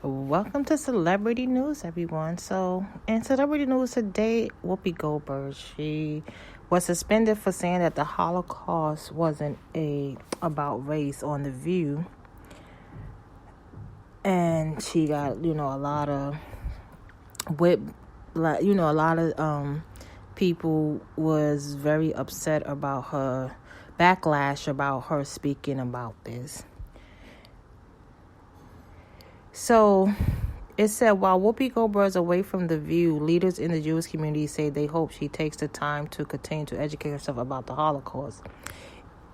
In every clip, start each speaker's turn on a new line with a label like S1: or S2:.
S1: Welcome to Celebrity News, everyone. So, in Celebrity News today, Whoopi Goldberg, she was suspended for saying that the Holocaust wasn't about race on The View. And she got, a lot of people was very upset about her backlash about her speaking about this. So it said, while Whoopi Goldberg is away from The View, leaders in the Jewish community say they hope she takes the time to continue to educate herself about the Holocaust.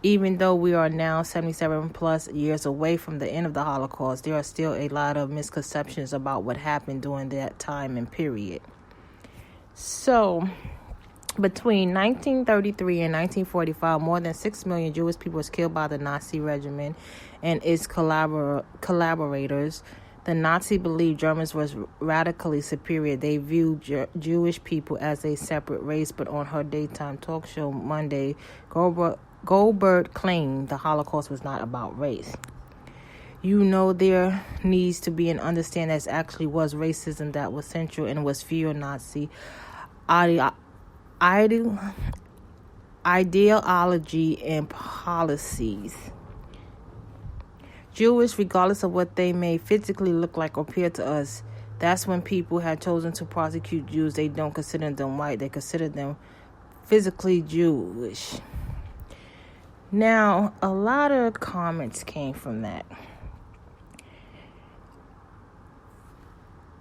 S1: Even though we are now 77 plus years away from the end of the Holocaust, there are still a lot of misconceptions about what happened during that time and period. So, between 1933 and 1945, more than 6 million Jewish people was killed by the Nazi regime and its collaborators. The Nazi believed Germans was radically superior. They viewed Jewish people as a separate race, but on her daytime talk show Monday, Goldberg claimed the Holocaust was not about race. There needs to be an understanding that actually was racism that was central and was fueled Nazi ideology and policies. Jewish, regardless of what they may physically look like or appear to us, that's when people had chosen to prosecute Jews. They don't consider them white. They consider them physically Jewish. Now, a lot of comments came from that.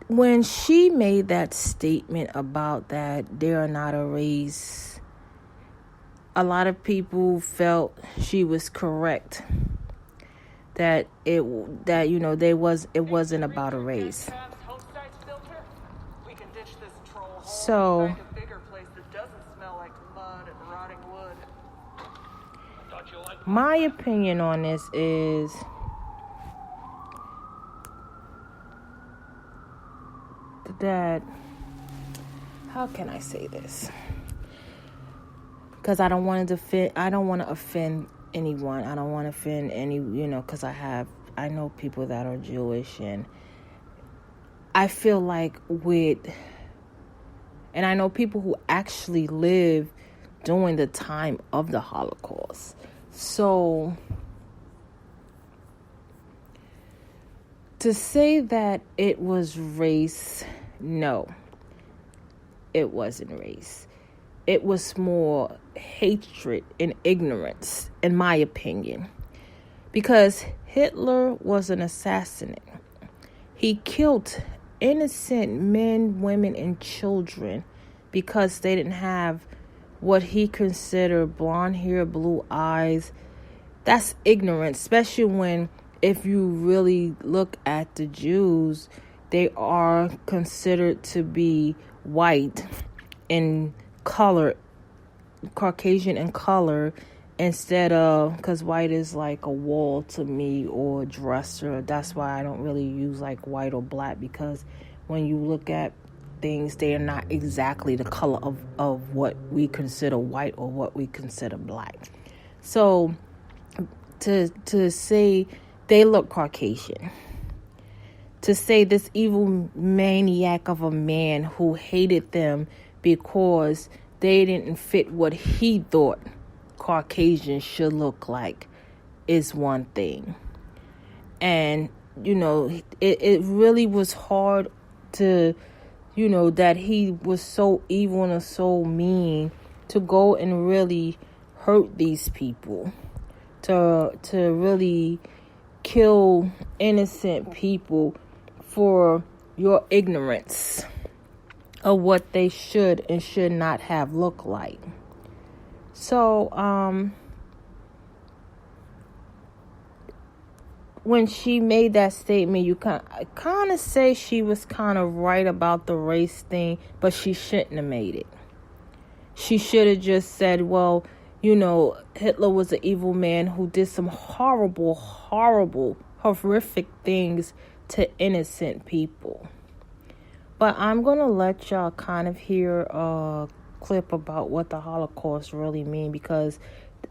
S1: When she made that statement about that they are not a race, a lot of people felt she was correct. That it wasn't about a race. So my opinion on this is that, how can I say this? Because I don't want to offend anyone. I don't want to offend any, because I know people that are Jewish, and I feel like and I know people who actually live during the time of the Holocaust. So to say that it was race, no, it wasn't race. It was more hatred and ignorance, in my opinion. Because Hitler was an assassin. He killed innocent men, women, and children because they didn't have what he considered blonde hair, blue eyes. That's ignorance, especially when, if you really look at the Jews, they are considered to be white in color, Caucasian in color, instead of, because white is like a wall to me, or a dresser. That's why I don't really use like white or black, because when you look at things, they are not exactly the color of what we consider white or what we consider black. So to say they look Caucasian, to say this evil maniac of a man who hated them because they didn't fit what he thought Caucasians should look like, is one thing. And, it really was hard to, that he was so evil and so mean to go and really hurt these people, to really kill innocent people for your ignorance of what they should and should not have looked like. So, when she made that statement, you kind of say she was kind of right about the race thing, but she shouldn't have made it. She should have just said, well, Hitler was an evil man who did some horrible, horrific things to innocent people. But I'm going to let y'all kind of hear a clip about what the Holocaust really mean, because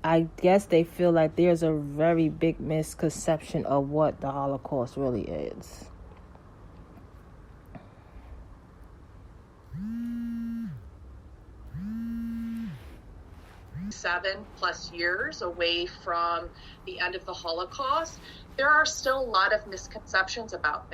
S1: I guess they feel like there's a very big misconception of what the Holocaust really is.
S2: 7+ years away from the end of the Holocaust, there are still a lot of misconceptions about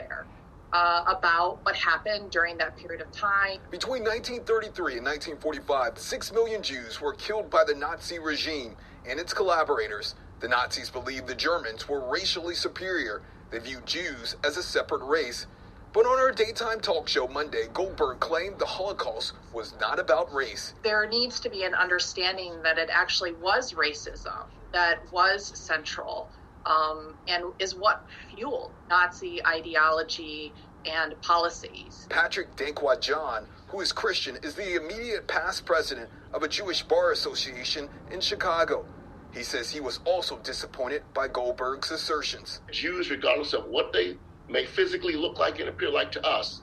S2: what happened during that period of time.
S3: Between 1933 and 1945, 6 million Jews were killed by the Nazi regime and its collaborators. The Nazis believed the Germans were racially superior. They viewed Jews as a separate race. But on her daytime talk show Monday, Goldberg claimed the Holocaust was not about race.
S2: There needs to be an understanding that it actually was racism that was central and is what fueled Nazi ideology and policies.
S3: Patrick Danquah-John, who is Christian, is the immediate past president of a Jewish bar association in Chicago. He says he was also disappointed by Goldberg's assertions.
S4: Jews, regardless of what they may physically look like and appear like to us,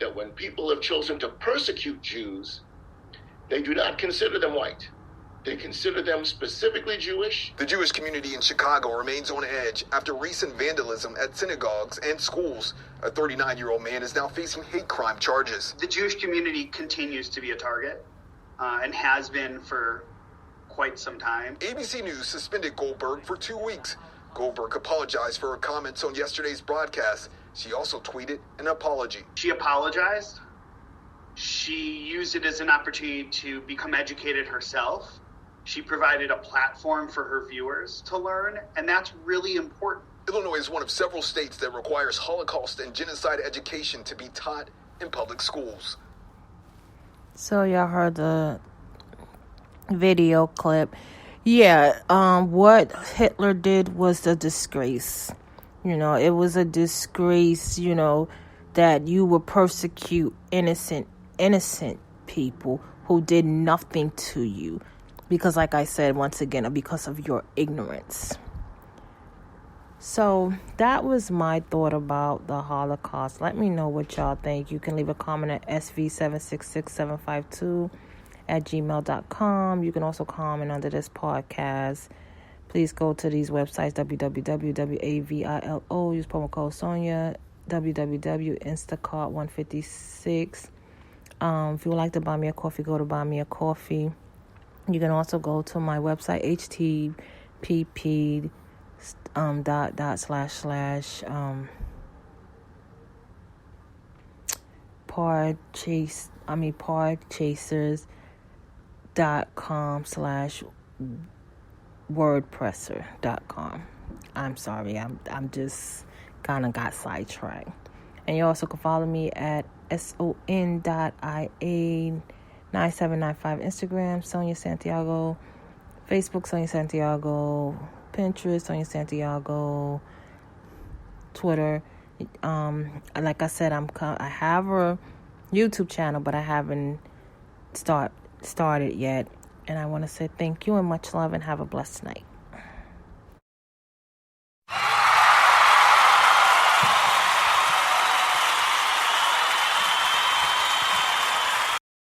S4: that when people have chosen to persecute Jews, they do not consider them white. They consider them specifically Jewish.
S3: The Jewish community in Chicago remains on edge after recent vandalism at synagogues and schools. A 39-year-old man is now facing hate crime charges.
S5: The Jewish community continues to be a target and has been for quite some time.
S3: ABC News suspended Goldberg for 2 weeks. Goldberg apologized for her comments on yesterday's broadcast. She also tweeted an apology.
S5: She apologized. She used it as an opportunity to become educated herself. She provided a platform for her viewers to learn, and that's really important.
S3: Illinois is one of several states that requires Holocaust and genocide education to be taught in public schools.
S1: So y'all heard the video clip. Yeah, what Hitler did was a disgrace. It was a disgrace, that you would persecute innocent people who did nothing to you. Because like I said, once again, because of your ignorance. So that was my thought about the Holocaust. Let me know what y'all think. You can leave a comment at sv766752@gmail.com. You can also comment under this podcast. Please go to these websites, www.avilo, use promo code Sonia, www.instacart156. If you would like to buy me a coffee, go to Buy Me a Coffee. You can also go to my website, http parchasers.com/wordpresser.com. I'm sorry, I'm just kind of got sidetracked. And you also can follow me at son.ia9795 Instagram, Sonia Santiago, Facebook, Sonia Santiago, Pinterest, Sonia Santiago, Twitter. Like I said, I have a YouTube channel, but I haven't started yet. And I want to say thank you and much love and have a blessed night.